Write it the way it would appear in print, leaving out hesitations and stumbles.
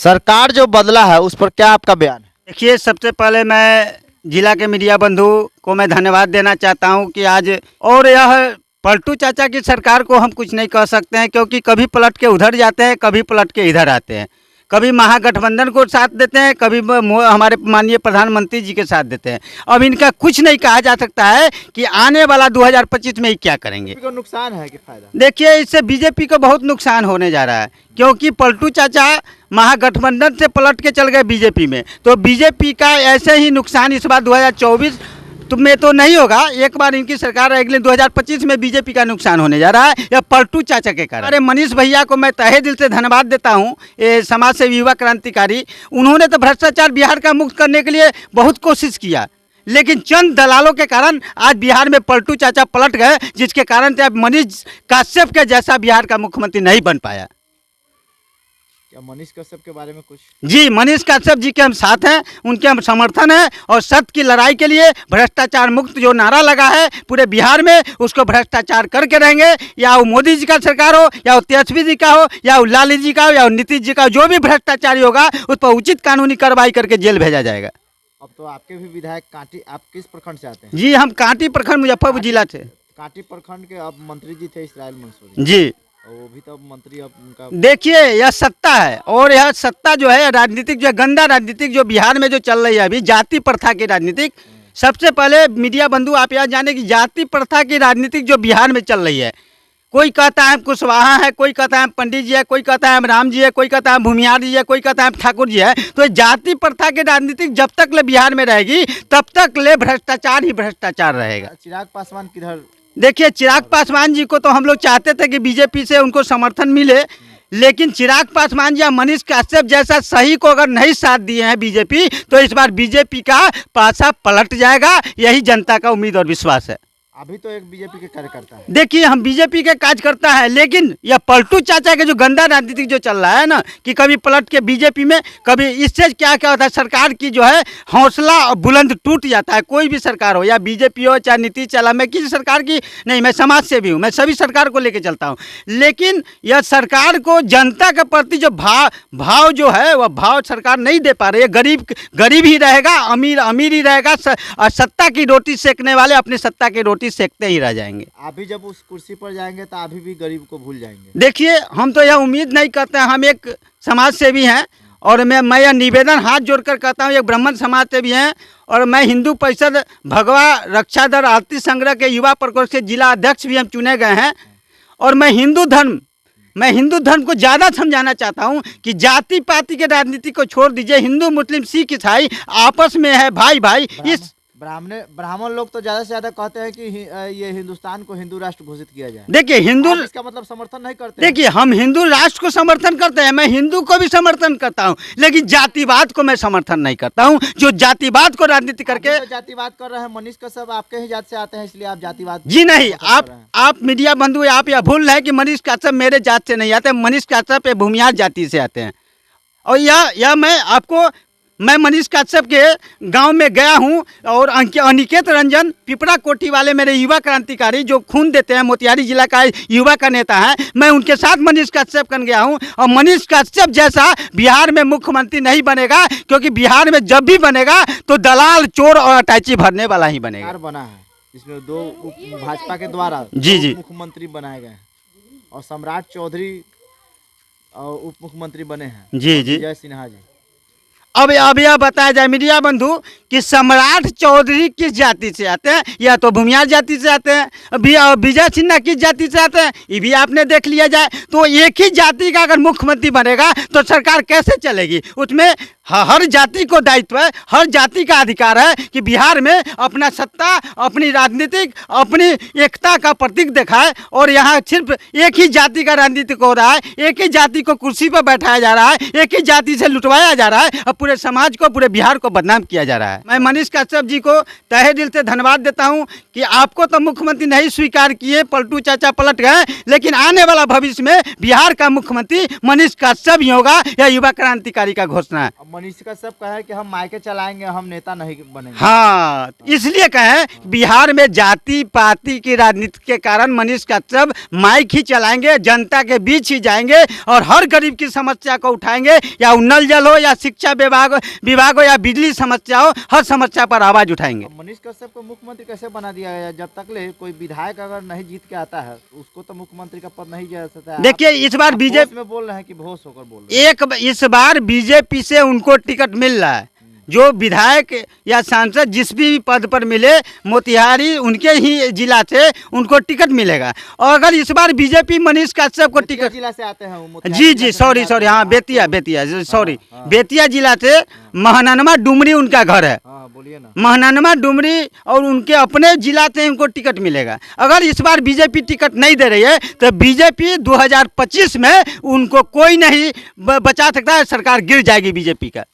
सरकार जो बदला है उस पर क्या आपका बयान है? देखिए, सबसे पहले मैं जिला के मीडिया बंधु को मैं धन्यवाद देना चाहता हूं कि आज और यह पलटू चाचा की सरकार को हम कुछ नहीं कह सकते हैं, क्योंकि कभी पलट के उधर जाते हैं, कभी पलट के इधर आते हैं, कभी महागठबंधन को साथ देते हैं, कभी हमारे माननीय प्रधानमंत्री जी के साथ देते हैं। अब इनका कुछ नहीं कहा जा सकता है कि आने वाला 2025 में ही क्या करेंगे। को नुकसान है कि फायदा? देखिए, इससे बीजेपी को बहुत नुकसान होने जा रहा है, क्योंकि पलटू चाचा महागठबंधन से पलट के चल गए बीजेपी में, तो बीजेपी का ऐसे ही नुकसान इस बार 2024 में तो नहीं होगा। एक बार इनकी सरकार अगले 2025 में बीजेपी का नुकसान होने जा रहा है, या पलटू चाचा के कारण। अरे मनीष भैया को मैं तहे दिल से धन्यवाद देता हूँ, ये समाज सेवी युवा क्रांतिकारी। उन्होंने तो भ्रष्टाचार बिहार का मुक्त करने के लिए बहुत कोशिश किया, लेकिन चंद दलालों के कारण आज बिहार में पलटू चाचा पलट गए, जिसके कारण से अब मनीष कश्यप के जैसा बिहार का मुख्यमंत्री नहीं बन पाया। क्या मनीष कश्यप के बारे में कुछ? जी, मनीष कश्यप जी के हम साथ हैं, उनके हम समर्थन है, और सत्य की लड़ाई के लिए भ्रष्टाचार मुक्त जो नारा लगा है पूरे बिहार में, उसको भ्रष्टाचार करके रहेंगे। या वो मोदी जी का सरकार हो, या वो तेजस्वी जी का हो, या वो लालू जी का हो, या वो नीतीश जी का हो, जो भी भ्रष्टाचारी होगा उस पर उचित कानूनी कार्रवाई करके जेल भेजा जाएगा। अब तो आपके भी विधायक कांटी, आप किस प्रखंड से आते हैं? जी, हम कांटी प्रखंड मुजफ्फरपुर जिला से। कांटी प्रखंड के अब मंत्री जी थे इसराइल मंसूरी जी, और वो भी तो मंत्री अब उनका। देखिए, यह सत्ता है, और यह सत्ता जो है राजनीतिक, जो गंदा राजनीतिक जो बिहार में जो चल रही है अभी, जाति प्रथा की राजनीतिक। सबसे पहले मीडिया बंधु आप यह जाने की जाति प्रथा की राजनीतिक जो बिहार में चल रही है, कोई कहता है कुशवाहा है, कोई कहता है पंडित जी है, कोई कहता है राम जी है, कोई कहता है भूमिहार जी है, कोई कहता है ठाकुर जी है। तो जाति प्रथा की राजनीतिक जब तक ले बिहार में रहेगी तब तक ले भ्रष्टाचार ही भ्रष्टाचार रहेगा। चिराग पासवान किधर? देखिए, चिराग पासवान जी को तो हम लोग चाहते थे कि बीजेपी से उनको समर्थन मिले, लेकिन चिराग पासवान जी या मनीष कश्यप जैसा सही को अगर नहीं साथ दिए हैं बीजेपी, तो इस बार बीजेपी का पासा पलट जाएगा। यही जनता का उम्मीद और विश्वास है। अभी तो एक बीजेपी के कार्यकर्ता है। देखिए, हम बीजेपी के कार्यकर्ता है, लेकिन यह पलटू चाचा के जो गंदा राजनीतिक जो चल रहा है ना, कि कभी पलट के बीजेपी में, कभी इससे क्या क्या होता है, सरकार की जो है हौसला बुलंद टूट जाता है। कोई भी सरकार हो, या बीजेपी हो चाहे नीतीश चला, मैं किसी सरकार की नहीं, मैं समाज सेवी हूँ, मैं सभी सरकार को लेके चलता हूँ, लेकिन यह सरकार को जनता के प्रति जो भाव जो है वह भाव सरकार नहीं दे पा रही है। गरीब गरीब ही रहेगा, अमीर अमीर ही रहेगा, और सत्ता की रोटी सेकने वाले अपनी सत्ता की रोटी सेकते ही रह जाएंगे। अभी जब उस कुर्सी पर जाएंगे तो अभी भी गरीब को भूल जाएंगे। देखिए, हम तो यह उम्मीद नहीं करते हैं, हम एक समाज सेवी हैं, और मैं यह निवेदन हाथ जोड़कर कहता हूँ, एक ब्राह्मण समाज सेवी हैं, और मैं हिंदू परिषद भगवा रक्षा दल आरती संग्रह के युवा प्रकोष्ठ के जिला अध्यक्ष भी हम चुने गए हैं। और मैं हिंदू धर्म को ज़्यादा समझाना चाहता हूँ कि जाति पाति के राजनीति को छोड़ दीजिए। हिंदू मुस्लिम सिख ईसाई आपस में है भाई भाई। इस ब्राह्मण लोग तो ज्यादा से ज्यादा कहते हैं कि ये हिंदुस्तान को हिंदू राष्ट्र घोषित किया जाए। देखिए, हिंदू इसका मतलब समर्थन नहीं करते। देखिए, हम हिंदू राष्ट्र को समर्थन करते हैं, मैं हिंदू को भी समर्थन करता हूं, लेकिन जातिवाद को मैं समर्थन नहीं करता हूं, जो जातिवाद को राजनीति करके। तो जातिवाद कर रहे हैं मनीष कश्यप आपके ही जात से आते हैं, इसलिए आप जातिवाद। जी नहीं, आप मीडिया बंधु आप यह भूल रहे हैं कि मनीष कश्यप मेरे जात से नहीं आते, मनीष कश्यप भूमिहार जाति से आते हैं। और यह मैं मनीष कश्यप के गांव में गया हूं, और अनिकेत रंजन पिपरा कोठी वाले मेरे युवा क्रांतिकारी जो खून देते हैं, मोतिहारी जिला का युवा का नेता है, मैं उनके साथ मनीष कश्यप कर गया हूं। और मनीष कश्यप जैसा बिहार में मुख्यमंत्री नहीं बनेगा, क्योंकि बिहार में जब भी बनेगा तो दलाल चोर और अटैची भरने वाला ही बनेगा। बना है इसमें दो भाजपा के द्वारा जी मुख्यमंत्री बनाए गए हैं, और सम्राट चौधरी उप मुख्यमंत्री बने हैं। जी जय सिन्हा जी। अब यह बताया जाए मीडिया बंधु कि सम्राट चौधरी किस जाति से आते हैं, या तो भूमिहार जाति से आते हैं, विजय सिन्हा किस जाति से आते हैं, ये भी आपने देख लिया जाए। तो एक ही जाति का अगर मुख्यमंत्री बनेगा तो सरकार कैसे चलेगी? उसमें हर जाति को दायित्व है, हर जाति का अधिकार है कि बिहार में अपना सत्ता, अपनी राजनीतिक, अपनी एकता का प्रतीक दिखाए। और यहाँ सिर्फ एक ही जाति का राजनीतिक हो रहा है, एक ही जाति को कुर्सी पर बैठाया जा रहा है, एक ही जाति से लुटवाया जा रहा है, और पूरे समाज को, पूरे बिहार को बदनाम किया जा रहा है। मैं मनीष कश्यप जी को तहे दिल से धन्यवाद देता हूँ कि आपको तो मुख्यमंत्री नहीं स्वीकार किए, पलटू चाचा पलट गए, लेकिन आने वाला भविष्य में बिहार का मुख्यमंत्री मनीष कश्यप ही होगा, यह युवा क्रांतिकारी का घोषणा है। मनीष कश्यप कहे कि हम मायके चलाएंगे, हम नेता नहीं बनेंगे। हाँ, इसलिए कहें बिहार में जाति पाति की राजनीति के कारण मनीष कश्यप माइक ही चलाएंगे, जनता के बीच ही जाएंगे और हर गरीब की समस्या को उठाएंगे, या वो नल जल हो या शिक्षा विभाग हो या बिजली समस्या हो, हर समस्या पर आवाज उठाएंगे। मनीष कश्यप को मुख्यमंत्री कैसे बना दिया गया? जब तक ले कोई विधायक अगर नहीं जीत के आता है उसको तो मुख्यमंत्री का पद नहीं जा सकता है। देखिए इस बार बीजेपी में बोल रहे हैं कि बेहोश होकर बोल रहे हैं। इस बार बीजेपी से उनको टिकट मिल रहा है, जो विधायक या सांसद जिस भी पद पर मिले मोतिहारी उनके ही जिला से उनको टिकट मिलेगा। और अगर इस बार बीजेपी मनीष कश्यप को टिकट जिला से आते हैं वो, जी सॉरी हाँ बेतिया सॉरी बेतिया जिला से महाननमा डुमरी उनका घर है। बोलिए ना। महाननमा डुमरी और उनके अपने जिला से उनको टिकट मिलेगा। अगर इस बार बीजेपी टिकट नहीं दे रही है तो बीजेपी 2025 में उनको कोई नहीं बचा सकता है, सरकार गिर जाएगी बीजेपी का।